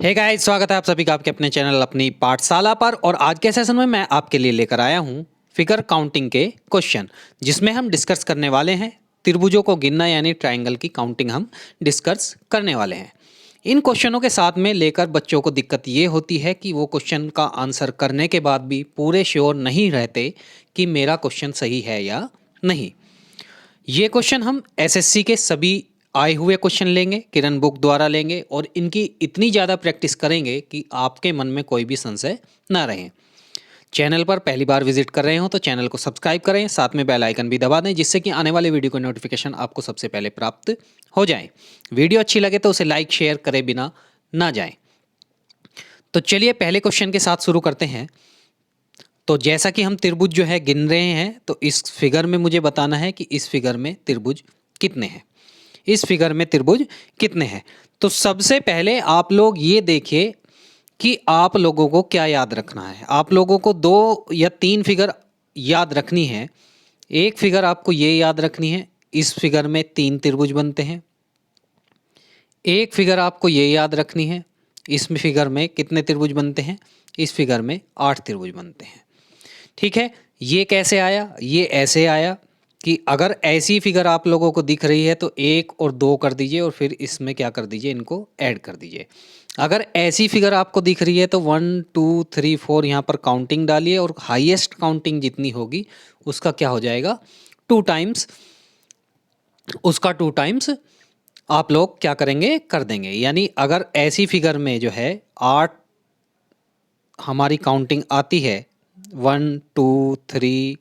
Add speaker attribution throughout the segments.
Speaker 1: Hey guys, स्वागत है आप सभी का आपके अपने चैनल अपनी पाठशाला पर। और आज के सेशन में मैं आपके लिए लेकर आया हूं फिगर काउंटिंग के क्वेश्चन, जिसमें हम डिस्कस करने वाले हैं त्रिभुजों को गिनना, यानी ट्रायंगल की काउंटिंग हम डिस्कस करने वाले हैं। इन क्वेश्चनों के साथ में लेकर बच्चों को दिक्कत ये होती है कि वो क्वेश्चन का आंसर करने के बाद भी पूरे श्योर नहीं रहते कि मेरा क्वेश्चन सही है या नहीं। ये क्वेश्चन हम एसएससी के सभी आए हुए क्वेश्चन लेंगे, किरण बुक द्वारा लेंगे, और इनकी इतनी ज़्यादा प्रैक्टिस करेंगे कि आपके मन में कोई भी संशय ना रहे। चैनल पर पहली बार विजिट कर रहे हो तो चैनल को सब्सक्राइब करें, साथ में बेल आइकन भी दबा दें, जिससे कि आने वाले वीडियो का नोटिफिकेशन आपको सबसे पहले प्राप्त हो जाए। वीडियो अच्छी लगे तो उसे लाइक शेयर करे बिना ना जाएं। तो चलिए पहले क्वेश्चन के साथ शुरू करते हैं। तो जैसा कि हम त्रिभुज जो है गिन रहे हैं, तो इस फिगर में मुझे बताना है कि इस फिगर में त्रिभुज कितने हैं। इस फिगर में त्रिभुज कितने हैं। तो सबसे पहले आप लोग ये देखिए कि आप लोगों को क्या याद रखना है। आप लोगों को 2 या 3 फिगर याद रखनी है। एक फिगर आपको ये याद रखनी है, इस फिगर में 3 त्रिभुज बनते हैं। एक फिगर आपको ये याद रखनी है, इस फिगर में कितने त्रिभुज बनते हैं। इस फिगर में 8 त्रिभुज बनते हैं। ठीक है, ये कैसे आया? ये ऐसे आया कि अगर ऐसी फिगर आप लोगों को दिख रही है तो 1 और 2 कर दीजिए, और फिर इसमें क्या कर दीजिए, इनको ऐड कर दीजिए। अगर ऐसी फिगर आपको दिख रही है तो 1 2 3 4 यहाँ पर काउंटिंग डालिए, और हाईएस्ट काउंटिंग जितनी होगी उसका क्या हो जाएगा, 2 टाइम्स। उसका 2 टाइम्स आप लोग क्या करेंगे, कर देंगे। यानी अगर ऐसी फिगर में जो है 8 हमारी काउंटिंग आती है, 1 2 3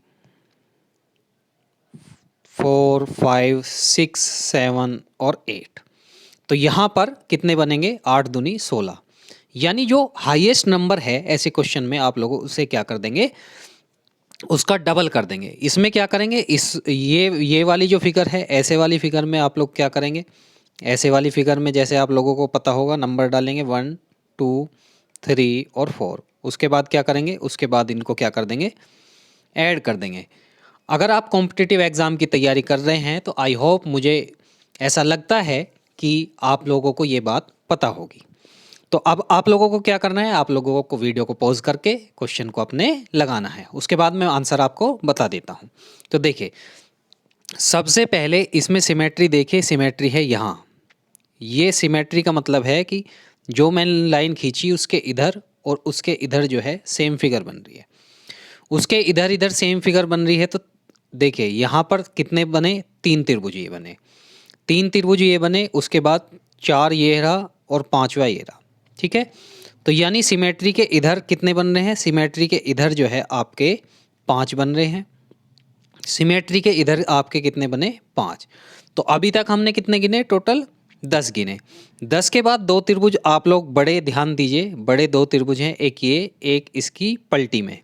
Speaker 1: 4 5 6 7 और 8, तो यहाँ पर कितने बनेंगे, 8 दूनी 16। यानी जो हाईएस्ट नंबर है ऐसे क्वेश्चन में आप लोग उसे क्या कर देंगे, उसका डबल कर देंगे। इसमें क्या करेंगे, इस ये वाली जो फिगर है, ऐसे वाली फिगर में आप लोग क्या करेंगे, ऐसे वाली फिगर में जैसे आप लोगों को पता होगा नंबर डालेंगे 1 2 3 और 4। उसके बाद क्या करेंगे, उसके बाद इनको क्या कर देंगे, ऐड कर देंगे। अगर आप कॉम्पिटिटिव एग्ज़ाम की तैयारी कर रहे हैं तो आई होप, मुझे ऐसा लगता है कि आप लोगों को ये बात पता होगी। तो अब आप लोगों को क्या करना है, आप लोगों को वीडियो को पॉज करके क्वेश्चन को अपने लगाना है। उसके बाद मैं आंसर आपको बता देता हूँ। तो देखिए, सबसे पहले इसमें सिमेट्री देखिए, सिमेट्री है यहाँ। ये सिमेट्री का मतलब है कि जो मैंने लाइन खींची उसके इधर और उसके इधर जो है सेम फिगर बन रही है। उसके इधर इधर सेम फिगर बन रही है। तो देखिए यहाँ पर कितने बने, 3 त्रिभुज ये बने, 3 त्रिभुज ये बने। उसके बाद 4 ये रहा और 5वां ये रहा। ठीक है, तो यानी सिमेट्री के इधर कितने बन रहे हैं, सिमेट्री के इधर जो है आपके 5 बन रहे हैं। सिमेट्री के इधर आपके कितने बने, 5। तो अभी तक हमने कितने गिने, टोटल 10 गिने। 10 के बाद 2 त्रिभुज आप लोग बड़े ध्यान दीजिए, बड़े 2 त्रिभुज हैं, एक ये एक इसकी पलटी में।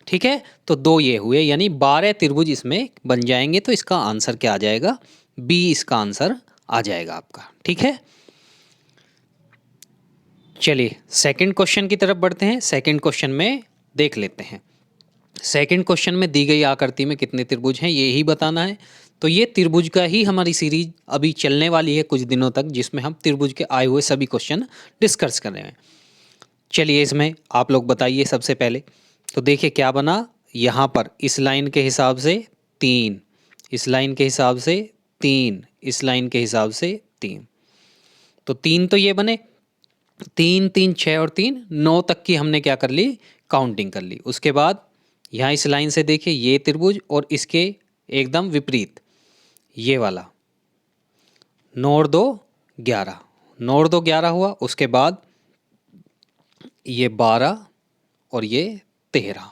Speaker 1: ठीक है, तो 2 ये हुए, यानी 12 त्रिभुज इसमें बन जाएंगे। तो इसका आंसर क्या आ जाएगा, बी इसका आंसर आ जाएगा आपका। ठीक है, चलिए सेकंड क्वेश्चन की तरफ बढ़ते हैं। सेकंड क्वेश्चन में देख लेते हैं। सेकंड क्वेश्चन में दी गई आकृति में कितने त्रिभुज हैं, ये ही बताना है। तो ये त्रिभुज का ही हमारी सीरीज अभी चलने वाली है कुछ दिनों तक, जिसमें हम त्रिभुज के आए हुए सभी क्वेश्चन डिस्कस कर रहे हैं। चलिए इसमें आप लोग बताइए सबसे पहले। तो देखिए क्या बना, यहाँ पर इस लाइन के हिसाब से 3, इस लाइन के हिसाब से 3, इस लाइन के हिसाब से 3। तो 3 तो ये बने, 3 3 6 और 3 9 तक की हमने क्या कर ली, काउंटिंग कर ली। उसके बाद यहाँ इस लाइन से देखिए ये त्रिभुज और इसके एकदम विपरीत ये वाला, 9 और 2 11, 9 और 2 11 हुआ। उसके बाद ये 12 और ये 13।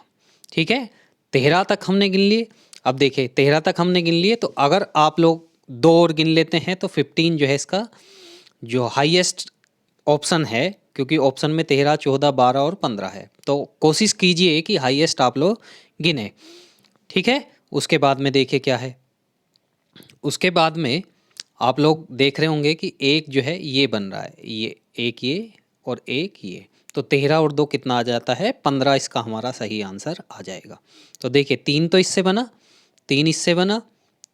Speaker 1: ठीक है, 13 तक हमने गिन लिए। अब देखिए 13 तक हमने गिन लिए, तो अगर आप लोग 2 और गिन लेते हैं तो 15 जो है इसका जो हाईएस्ट ऑप्शन है, क्योंकि ऑप्शन में 13 14 12 और 15 है। तो कोशिश कीजिए कि हाईएस्ट आप लोग गिने। ठीक है, उसके बाद में देखिए क्या है, उसके बाद में आप लोग देख रहे होंगे कि एक जो है ये बन रहा है, ये एक ये और एक ये। तो 13 और 2 कितना आ जाता है, 15 इसका हमारा सही आंसर आ जाएगा। तो देखिए 3 तो इससे बना, 3 इससे बना,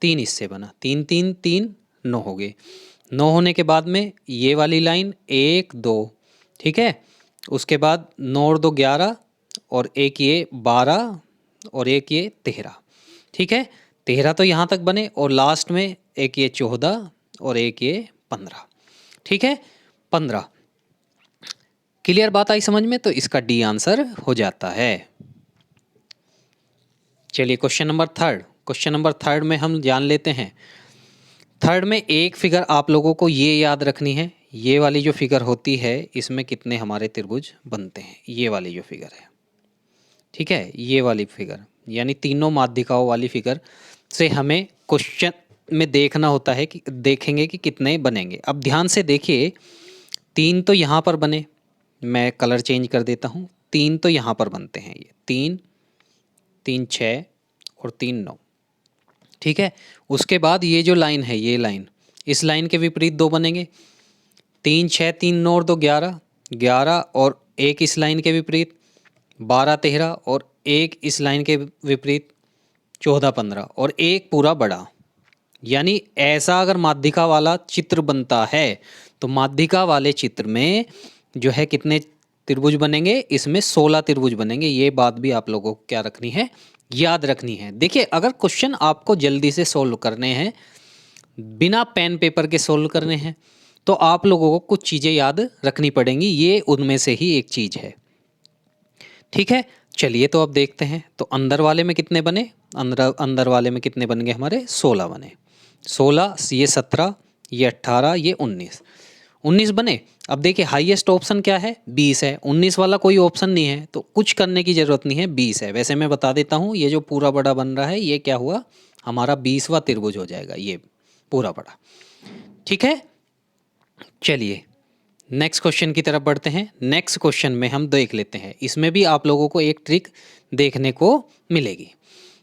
Speaker 1: 3 इससे बना, 3 3 3 9 हो गए। 9 होने के बाद में ये वाली लाइन 1 2, ठीक है। उसके बाद 9 और 2 11 और एक ये 12 और एक ये 13। ठीक है, 13 तो यहाँ तक बने और लास्ट में एक ये 14 और एक ये 15। ठीक है, 15। क्लियर बात आई समझ में? तो इसका डी आंसर हो जाता है। चलिए question number third. Question number third में हम जान लेते हैं। थर्ड में एक फिगर आप लोगों को ये याद रखनी है, ये वाली जो फिगर होती है इसमें कितने हमारे त्रिभुज बनते हैं, ये वाली जो फिगर है। ठीक है, ये वाली फिगर यानी तीनों माध्यिकाओं वाली फिगर से हमें क्वेश्चन में देखना होता है कि देखेंगे कि कितने बनेंगे। अब ध्यान से देखिए, 3 तो यहाँ पर बने, मैं कलर चेंज कर देता हूँ। 3 तो यहाँ पर बनते हैं, ये 3 3 6 और 3 9। ठीक है, उसके बाद ये जो लाइन है, ये लाइन, इस लाइन के विपरीत 2 बनेंगे। 3 6 3 9 और 2 11, 11 और एक इस लाइन के विपरीत 12 13 और एक इस लाइन के विपरीत 14 15 और एक पूरा बड़ा। यानी ऐसा अगर माध्यिका वाला चित्र बनता है तो माध्यिका वाले चित्र में जो है कितने त्रिभुज बनेंगे, इसमें 16 त्रिभुज बनेंगे। ये बात भी आप लोगों को क्या रखनी है, याद रखनी है। देखिए, अगर क्वेश्चन आपको जल्दी से सोल्व करने हैं, बिना पेन पेपर के सोल्व करने हैं, तो आप लोगों को कुछ चीज़ें याद रखनी पड़ेंगी। ये उनमें से ही एक चीज़ है। ठीक है, चलिए तो अब देखते हैं। तो अंदर वाले में कितने बने, अंदर वाले में कितने बन गए हमारे, 16 बने। 16, ये 17, ये 18, ये 19, 19 बने। अब देखिए हाईएस्ट ऑप्शन क्या है, 20 है। 19 वाला कोई ऑप्शन नहीं है तो कुछ करने की ज़रूरत नहीं है, 20 है। वैसे मैं बता देता हूँ, ये जो पूरा बड़ा बन रहा है ये क्या हुआ, हमारा 20वां त्रिभुज हो जाएगा, ये पूरा बड़ा। ठीक है, चलिए नेक्स्ट क्वेश्चन की तरफ बढ़ते हैं। नेक्स्ट क्वेश्चन में हम देख लेते हैं, इसमें भी आप लोगों को एक ट्रिक देखने को मिलेगी।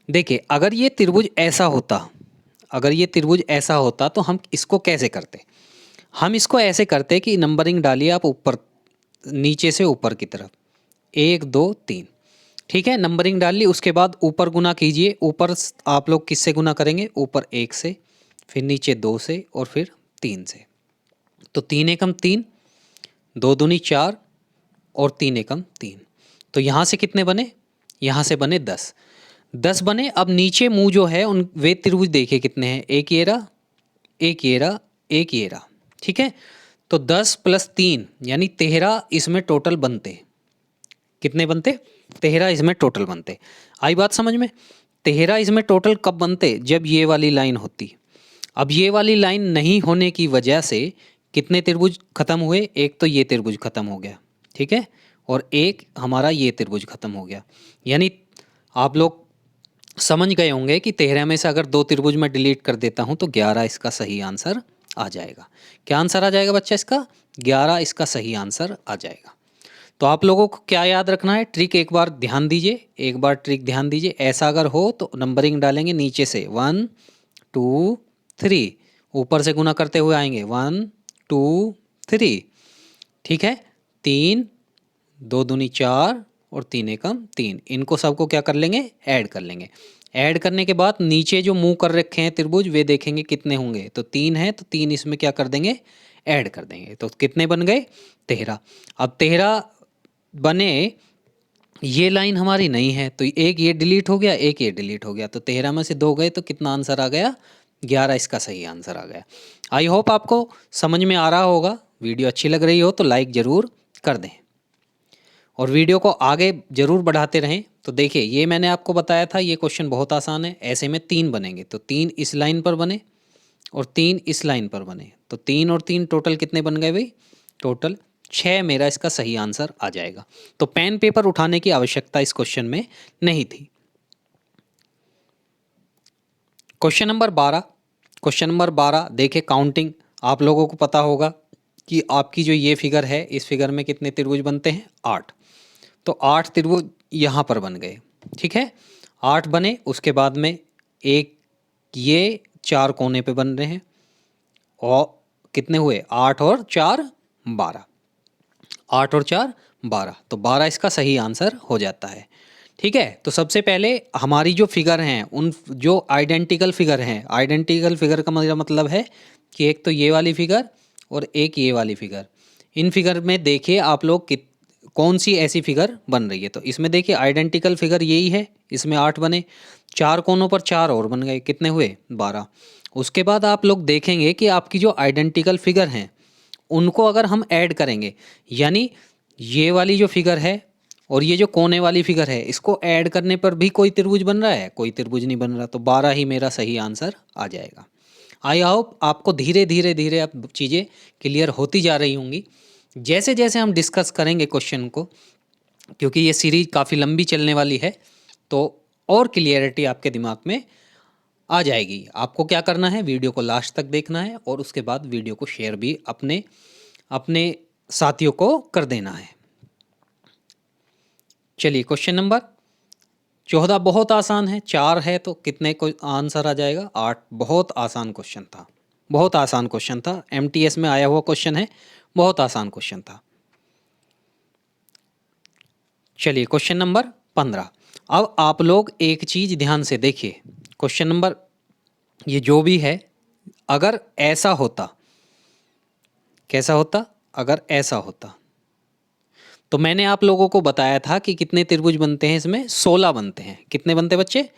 Speaker 1: देखिए, अगर ये त्रिभुज ऐसा होता, अगर ये त्रिभुज ऐसा होता तो हम इसको कैसे करते। हम इसको ऐसे करते कि नंबरिंग डालिए आप ऊपर, नीचे से ऊपर की तरफ, 1 2 3। ठीक है, नंबरिंग डाल ली। उसके बाद ऊपर गुना कीजिए। ऊपर आप लोग किससे गुना करेंगे, ऊपर 1 से, फिर नीचे 2 से और फिर 3 से। तो 3 एकम 3, 2 दूनी 4 और 3 एकम 3। तो यहाँ से कितने बने, यहाँ से बने 10, 10 बने। अब नीचे मुंह जो है उन वे त्रिभुज देखिए कितने हैं, एक ये रहा, एक ये रहा, एक ये रहा। ठीक है, तो 10 + 3 यानी 13 इसमें टोटल बनते। कितने बनते, 13 इसमें टोटल बनते। आई बात समझ में? 13 इसमें टोटल कब बनते, जब ये वाली लाइन होती। अब ये वाली लाइन नहीं होने की वजह से कितने त्रिभुज खत्म हुए, एक तो ये त्रिभुज खत्म हो गया, ठीक है, और एक हमारा ये त्रिभुज खत्म हो गया। यानी आप लोग समझ गए होंगे कि 13 में से अगर 2 त्रिभुज मैं डिलीट कर देता हूं तो 11 इसका सही आंसर आ जाएगा। क्या आंसर आ जाएगा बच्चा इसका, 11 इसका सही आंसर आ जाएगा। तो आप लोगों को क्या याद रखना है, ट्रिक एक बार ध्यान दीजिए, एक बार ट्रिक ध्यान दीजिए। ऐसा अगर हो तो नंबरिंग डालेंगे नीचे से 1 2 3, ऊपर से गुना करते हुए आएंगे 1 2 3। ठीक है, 3 2 दूनी 4 और 3 एकम 3, इनको सबको क्या कर लेंगे, ऐड कर लेंगे। ऐड करने के बाद नीचे जो मुंह कर रखे हैं त्रिभुज वे देखेंगे कितने होंगे, तो 3 है तो 3 इसमें क्या कर देंगे, ऐड कर देंगे। तो कितने बन गए, 13। अब 13 बने, ये लाइन हमारी नहीं है तो एक ये डिलीट हो गया, एक ये डिलीट हो गया, तो 13 में से 2 गए तो कितना आंसर आ गया, 11 इसका सही आंसर आ गया। आई होप आपको समझ में आ रहा होगा। वीडियो अच्छी लग रही हो तो लाइक ज़रूर कर दें और वीडियो को आगे ज़रूर बढ़ाते रहें। तो देखिए, ये मैंने आपको बताया था, ये क्वेश्चन बहुत आसान है। ऐसे में 3 बनेंगे, तो 3 इस लाइन पर बने और 3 इस लाइन पर बने, तो 3 और 3 टोटल कितने बन गए भाई, टोटल 6 मेरा इसका सही आंसर आ जाएगा। तो पेन पेपर उठाने की आवश्यकता इस क्वेश्चन में नहीं थी। Question number 12। क्वेश्चन नंबर 12 देखिए, काउंटिंग आप लोगों को पता होगा कि आपकी जो ये फिगर है, इस फिगर में कितने त्रिभुज बनते हैं, 8। तो 8 त्रिभुज यहाँ पर बन गए। ठीक है, 8 बने। उसके बाद में एक ये 4 कोने पे बन रहे हैं और कितने हुए, 8 और 4 12, 8 और 4 12, तो 12 इसका सही आंसर हो जाता है। ठीक है, तो सबसे पहले हमारी जो फिगर हैं, उन जो आइडेंटिकल फिगर हैं, आइडेंटिकल फिगर का मेरा मतलब है कि एक तो ये वाली फिगर और एक ये वाली फिगर, इन फिगर में देखिए आप लोग कौन सी ऐसी फिगर बन रही है। तो इसमें देखिए आइडेंटिकल फिगर यही है, इसमें 8 बने, 4 कोनों पर 4 और बन गए, कितने हुए 12। उसके बाद आप लोग देखेंगे कि आपकी जो आइडेंटिकल फिगर हैं उनको अगर हम ऐड करेंगे, यानी ये वाली जो फिगर है और ये जो कोने वाली फिगर है, इसको ऐड करने पर भी कोई त्रिभुज बन रहा है, कोई त्रिभुज नहीं बन रहा। तो 12 ही मेरा सही आंसर आ जाएगा। आई होप आपको धीरे धीरे धीरे अब चीज़ें क्लियर होती जा रही होंगी जैसे जैसे हम डिस्कस करेंगे क्वेश्चन को, क्योंकि ये सीरीज काफ़ी लंबी चलने वाली है। तो और क्लियरिटी आपके दिमाग में आ जाएगी। आपको क्या करना है, वीडियो को लास्ट तक देखना है और उसके बाद वीडियो को शेयर भी अपने अपने साथियों को कर देना है। चलिए क्वेश्चन नंबर 14 बहुत आसान है, 4 है तो कितने को आंसर आ जाएगा, 8। बहुत आसान क्वेश्चन था, बहुत आसान क्वेश्चन था, एमटीएस में आया हुआ क्वेश्चन है, बहुत आसान क्वेश्चन था। चलिए क्वेश्चन नंबर 15। अब आप लोग एक चीज़ ध्यान से देखिए, क्वेश्चन नंबर ये जो भी है, अगर ऐसा होता, कैसा होता, अगर ऐसा होता, तो मैंने आप लोगों को बताया था कि कितने त्रिभुज बनते हैं, इसमें 16 बनते हैं। कितने बनते बच्चे,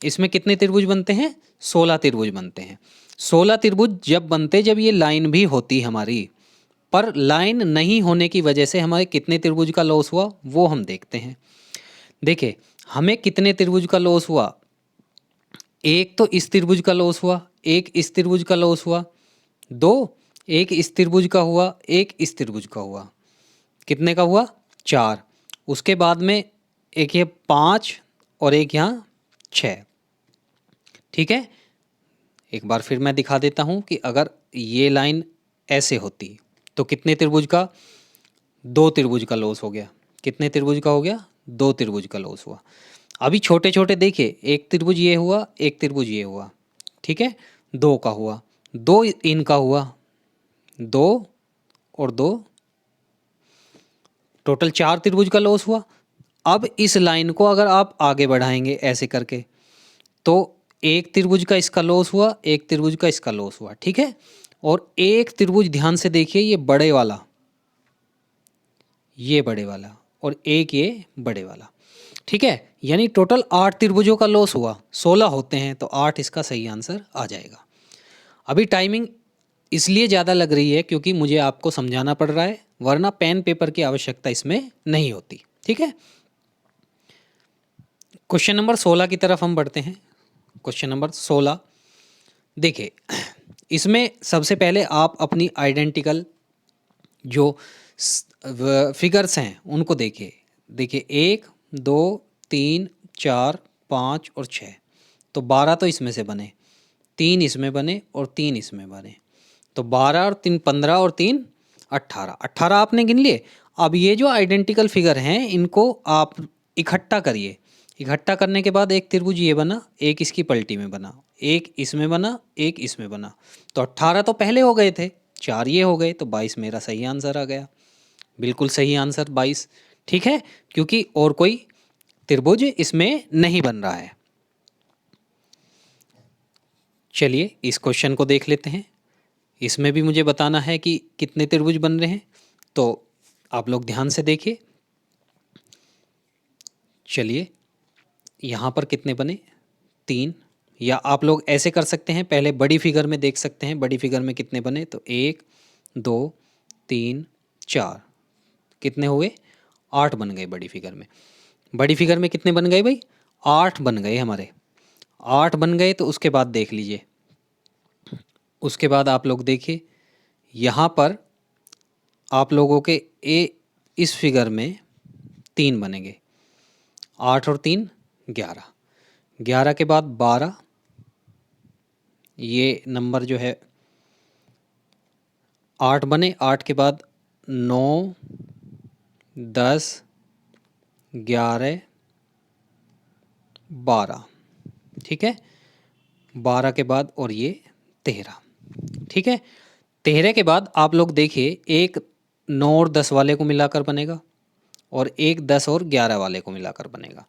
Speaker 1: इसमें कितने त्रिभुज बनते हैं, 16 त्रिभुज बनते हैं। 16 त्रिभुज जब बनते, जब ये लाइन भी होती हमारी, पर लाइन नहीं होने की वजह से हमारे कितने त्रिभुज का लॉस हुआ वो हम देखते हैं। देखिए हमें कितने त्रिभुज का लॉस हुआ, एक तो इस त्रिभुज का लॉस हुआ, एक इस त्रिभुज का लॉस हुआ, दो एक इस त्रिभुज का हुआ, एक इस त्रिभुज का हुआ, कितने का हुआ 4। उसके बाद में एक ये 5 और एक यहाँ 6। ठीक है, एक बार फिर मैं दिखा देता हूँ कि अगर ये लाइन ऐसे होती तो कितने त्रिभुज का, 2 त्रिभुज का लॉस हो गया। कितने त्रिभुज का हो गया, 2 त्रिभुज का लॉस हुआ। अभी छोटे छोटे देखिए, एक त्रिभुज ये हुआ, एक त्रिभुज ये हुआ, ठीक है, 2 का हुआ, 2 इनका हुआ, 2 और 2, टोटल 4 त्रिभुज का लॉस हुआ। अब इस लाइन को अगर आप आगे बढ़ाएंगे ऐसे करके, तो एक त्रिभुज का इसका लॉस हुआ, एक त्रिभुज का इसका लॉस हुआ, ठीक है। और एक त्रिभुज ध्यान से देखिए, ये बड़े वाला, ये बड़े वाला, और एक ये बड़े वाला, ठीक है। यानी टोटल 8 त्रिभुजों का लॉस हुआ, 16 होते हैं तो 8 इसका सही आंसर आ जाएगा। अभी टाइमिंग इसलिए ज़्यादा लग रही है क्योंकि मुझे आपको समझाना पड़ रहा है, वरना पेन पेपर की आवश्यकता इसमें नहीं होती, ठीक है। क्वेश्चन नंबर 16 की तरफ हम बढ़ते हैं। क्वेश्चन नंबर 16 देखिए, इसमें सबसे पहले आप अपनी आइडेंटिकल जो फिगर्स हैं उनको देखिए। देखिए 1 2 3 4 5 और 6, तो 12 तो इसमें से बने, 3 इसमें बने और 3 इसमें बने, तो 12 और 3 15 और 3 18, 18 आपने गिन लिए। अब ये जो आइडेंटिकल फिगर हैं इनको आप इकट्ठा करिए। इकट्ठा करने के बाद एक त्रिभुज ये बना, एक इसकी पलटी में बना, एक इसमें बना, एक इसमें बना, तो 18 तो पहले हो गए थे, 4 ये हो गए, तो 22 मेरा सही आंसर आ गया। बिल्कुल सही आंसर 22, ठीक है, क्योंकि और कोई त्रिभुज इसमें नहीं बन रहा है। चलिए इस क्वेश्चन को देख लेते हैं। इसमें भी मुझे बताना है कि कितने त्रिभुज बन रहे हैं, तो आप लोग ध्यान से देखिए। चलिए यहाँ पर कितने बने, 3, या आप लोग ऐसे कर सकते हैं, पहले बड़ी फिगर में देख सकते हैं, बड़ी फिगर में कितने बने, तो 1 2 3 4, कितने हुए 8 बन गए बड़ी फिगर में। बड़ी फिगर में कितने बन गए भाई, 8 बन गए हमारे, 8 बन गए। तो उसके बाद देख लीजिए, उसके बाद आप लोग देखिए यहाँ पर आप लोगों के इस फिगर में 3 बनेंगे, 8 और 3 11, 11 के बाद 12, ये नंबर जो है 8 बने, 8 के बाद 9 10 11 12, ठीक है, 12 के बाद और ये 13, ठीक है। 13 के बाद आप लोग देखिए, एक 9 और 10 वाले को मिलाकर बनेगा और एक 10 और 11 वाले को मिलाकर बनेगा।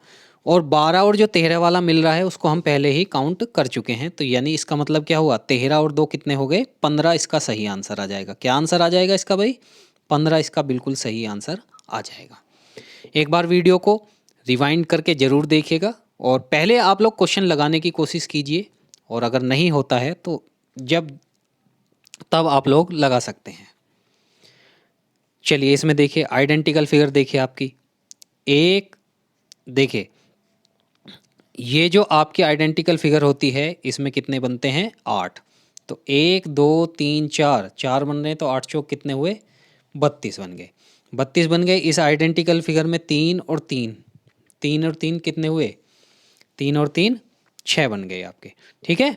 Speaker 1: और 12 और जो 13 वाला मिल रहा है उसको हम पहले ही काउंट कर चुके हैं। तो यानी इसका मतलब क्या हुआ, 13 और 2 कितने हो गए, 15 इसका सही आंसर आ जाएगा। क्या आंसर आ जाएगा इसका भाई, 15 इसका बिल्कुल सही आंसर आ जाएगा। एक बार वीडियो को रिवाइंड करके ज़रूर देखिएगा और पहले आप लोग क्वेश्चन लगाने की कोशिश कीजिए, और अगर नहीं होता है तो तब आप लोग लगा सकते हैं। चलिए इसमें देखिए आइडेंटिकल फिगर देखिए आपकी एक, देखिए ये जो आपकी आइडेंटिकल फिगर होती है इसमें कितने बनते हैं, 8। तो 1 2 3 4, 4 बन रहे हैं तो 8 चौक कितने हुए, 32 बन गए। 32 बन गए। इस आइडेंटिकल फिगर में 3 और 3, 3 और 3 कितने हुए, 3 और 3 6 बन गए आपके। ठीक है,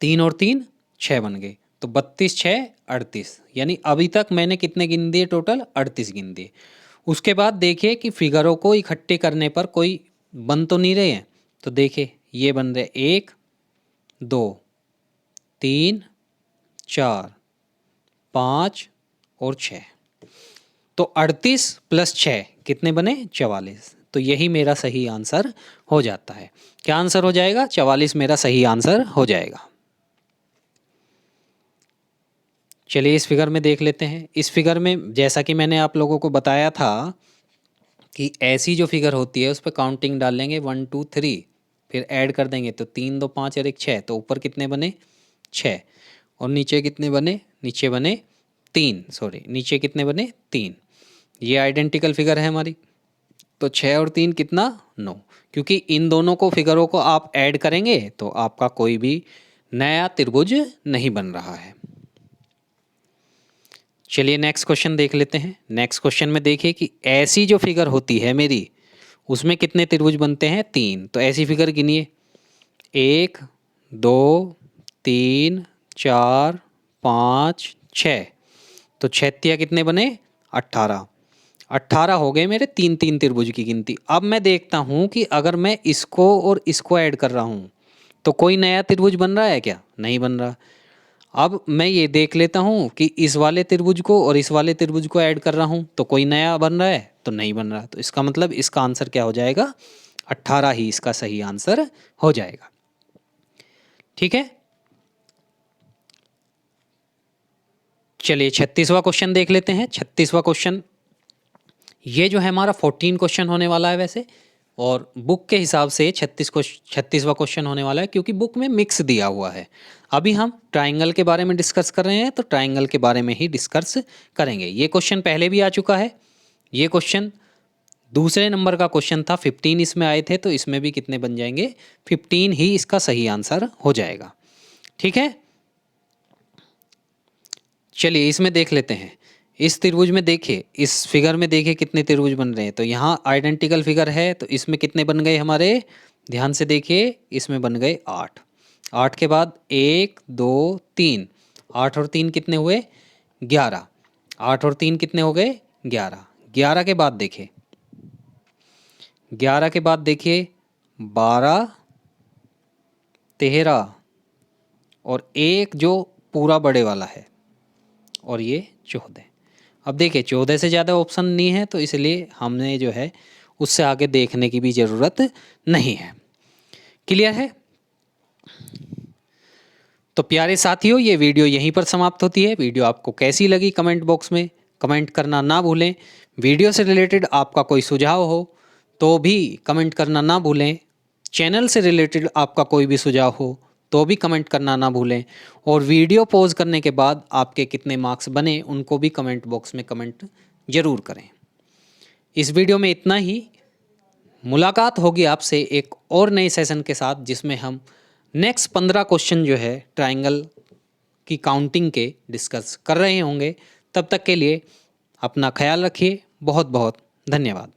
Speaker 1: 3 और 3 6 बन गए। तो 32 6 38, यानी अभी तक मैंने कितने गिन दिए, टोटल 38 गिन दिए। उसके बाद देखिए कि फिगरों को इकट्ठे करने पर कोई बन तो नहीं रहे हैं। तो देखिए ये बन रहे 1 2 3 4 5 और 6। तो 38 + 6 कितने बने, 44। तो यही मेरा सही आंसर हो जाता है। क्या आंसर हो जाएगा, 44 मेरा सही आंसर हो जाएगा। चलिए इस फिगर में देख लेते हैं। इस फिगर में जैसा कि मैंने आप लोगों को बताया था कि ऐसी जो फिगर होती है उस पर काउंटिंग डाल लेंगे 1 2 3, फिर ऐड कर देंगे तो 3 2 5 और 1 6। तो ऊपर कितने बने, 6, और नीचे कितने बने, नीचे बने 3, सॉरी नीचे कितने बने, 3। ये आइडेंटिकल फिगर है हमारी। तो 6 और 3 कितना, 9। क्योंकि इन दोनों को फिगरों को आप ऐड करेंगे तो आपका कोई भी नया त्रिभुज नहीं बन रहा है। चलिए नेक्स्ट क्वेश्चन देख लेते हैं। नेक्स्ट क्वेश्चन में देखिए कि ऐसी जो फिगर होती है मेरी उसमें कितने त्रिभुज बनते हैं, 3। तो ऐसी फिगर गिनिए, 1 2 3 4 5 6। तो 6 कितने बने, 18। 18 हो गए मेरे 3 3 त्रिभुज की गिनती। अब मैं देखता हूँ कि अगर मैं इसको और इसको ऐड कर रहा हूँ तो कोई नया त्रिभुज बन रहा है क्या, नहीं बन रहा। अब मैं ये देख लेता हूँ कि इस वाले त्रिभुज को और इस वाले त्रिभुज को ऐड कर रहा हूँ तो कोई नया बन रहा है, तो नहीं बन रहा। तो इसका मतलब इसका आंसर क्या हो जाएगा, 18 ही इसका सही आंसर हो जाएगा। ठीक है, चलिए 36वां क्वेश्चन देख लेते हैं। 36वां क्वेश्चन, ये जो है हमारा 14 क्वेश्चन होने वाला है वैसे, और बुक के हिसाब से 36वां क्वेश्चन होने वाला है क्योंकि बुक में मिक्स दिया हुआ है। अभी हम ट्राइंगल के बारे में डिस्कस कर रहे हैं तो ट्राइंगल के बारे में ही डिस्कस करेंगे। ये क्वेश्चन पहले भी आ चुका है। ये क्वेश्चन दूसरे नंबर का क्वेश्चन था, 15 इसमें आए थे, तो इसमें भी कितने बन जाएंगे, 15 ही इसका सही आंसर हो जाएगा। ठीक है, चलिए इसमें देख लेते हैं। इस त्रिभुज में देखिए, इस फिगर में देखिए कितने त्रिभुज बन रहे हैं। तो यहाँ आइडेंटिकल फिगर है तो इसमें कितने बन गए हमारे, ध्यान से देखिए, इसमें बन गए 8। 8 के बाद 1 2 3, 8 और 3 कितने हुए, 11। 8 और 3 कितने हो गए, 11। 11 के बाद देखिए, 11 के बाद देखिए 12 13 और एक जो पूरा बड़े वाला है, और ये 14। अब देखिए 14 से ज़्यादा ऑप्शन नहीं है तो इसलिए हमने जो है उससे आगे देखने की भी ज़रूरत नहीं है। क्लियर है। तो प्यारे साथियों, ये वीडियो यहीं पर समाप्त होती है। वीडियो आपको कैसी लगी कमेंट बॉक्स में कमेंट करना ना भूलें। वीडियो से रिलेटेड आपका कोई सुझाव हो तो भी कमेंट करना ना भूलें। चैनल से रिलेटेड आपका कोई भी सुझाव हो तो भी कमेंट करना ना भूलें। और वीडियो पॉज करने के बाद आपके कितने मार्क्स बने उनको भी कमेंट बॉक्स में कमेंट ज़रूर करें। इस वीडियो में इतना ही। मुलाकात होगी आपसे एक और नए सेशन के साथ जिसमें हम नेक्स्ट 15 क्वेश्चन जो है ट्राइंगल की काउंटिंग के डिस्कस कर रहे होंगे। तब तक के लिए अपना ख्याल रखिए। बहुत बहुत धन्यवाद।